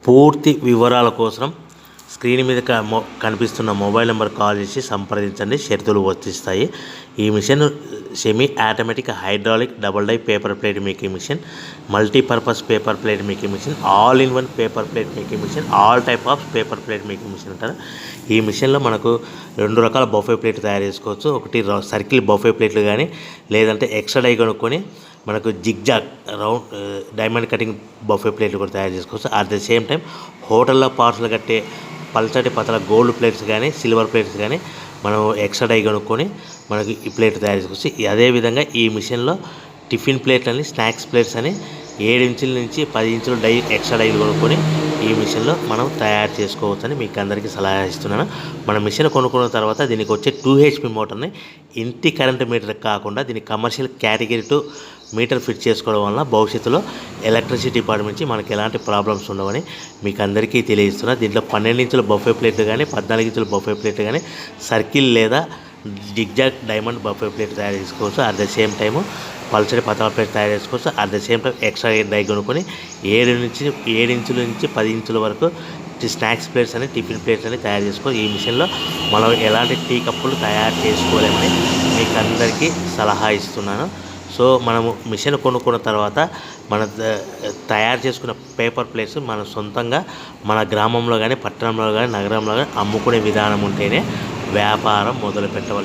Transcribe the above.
పూర్తి వివరాల కోసం స్క్రీన్ మీద కనిపిస్తున్న మొబైల్ నెంబర్ కాల్ చేసి సంప్రదించండి. షరతులు వర్తిస్తాయి. ఈ machine semi automatic hydraulic double die paper plate making machine, multipurpose paper plate making machine, all in one paper plate making machine, all type of paper plate making machine అంటారు. ఈ మిషన్లో మనకు 2 రకాల బఫే ప్లేట్ తయారు చేసుకోవచ్చు. ఒకటి circle buffet ప్లేట్లు కానీ, లేదంటే ఎక్స్ట్రా డై కొనుక్కొని మనకు zigzag round diamond cutting buffet ప్లేట్లు కూడా తయారు చేసుకోవచ్చు. అట్ ద సేమ్ టైం హోటల్లో పార్సల్ కట్టే పల్చటి పతల గోల్డ్ ప్లేట్స్ కానీ, సిల్వర్ ప్లేట్స్ కానీ మనం ఎక్స్ట్రా డై కొనుక్కొని మనకి ఈ ప్లేట్ తయారు చేసుకోవచ్చు. అదేవిధంగా ఈ మిషన్లో టిఫిన్ ప్లేట్లు అని, స్నాక్స్ ప్లేట్స్ అని 7 ఇంచుల నుంచి 10 ఇంచుల డై ఎక్స్ట్రా డైలు కొనుక్కొని ఈ మిషన్లో మనం తయారు చేసుకోవచ్చని మీకు అందరికీ సలహా ఇస్తున్నాను. మన మిషన్ కొనుక్కున్న తర్వాత దీనికి వచ్చే 2 HP మోటార్ని ఇంటి కరెంట్ మీటర్ కాకుండా దీనికి కమర్షియల్ కేటగిరీ 2 మీటర్ ఫిట్ చేసుకోవడం వల్ల భవిష్యత్తులో ఎలక్ట్రిసిటీ డిపార్ట్మెంట్ నుంచి మనకి ఎలాంటి ప్రాబ్లమ్స్ ఉండవని మీకు అందరికీ తెలియజేస్తున్నా. దీంట్లో 12 ఇంచుల బఫే ప్లేట్లు కానీ, 14 ఇంచుల బఫే ప్లేట్లు కానీ, సర్కిల్ లేదా జిగ్జాగ్ డైమండ్ బఫే ప్లేట్ తయారు చేసుకోవచ్చు. అట్ ద సేమ్ టైము పల్చడి పతల ప్లేట్ తయారు చేసుకోవచ్చు. At the same time extra die కొనుక్కొని 7 ఇంచుల నుంచి 10 ఇంచుల వరకు స్నాక్స్ ప్లేట్స్ అని, టిఫిన్ ప్లేట్స్ అని తయారు చేసుకోవచ్చు. ఈ మిషన్లో మనం ఎలాంటి టీ కప్పులు తయారు చేసుకోలేమని మీకు అందరికీ సలహా ఇస్తున్నాను. సో మనము మిషన్ కొనుక్కున్న తర్వాత మన తయారు చేసుకున్న పేపర్ ప్లేట్స్ మన సొంతంగా మన గ్రామంలో కానీ, పట్టణంలో కానీ, నగరంలో కానీ అమ్ముకునే విధానం ఉంటేనే వ్యాపారం మొదలు పెట్టవాలి.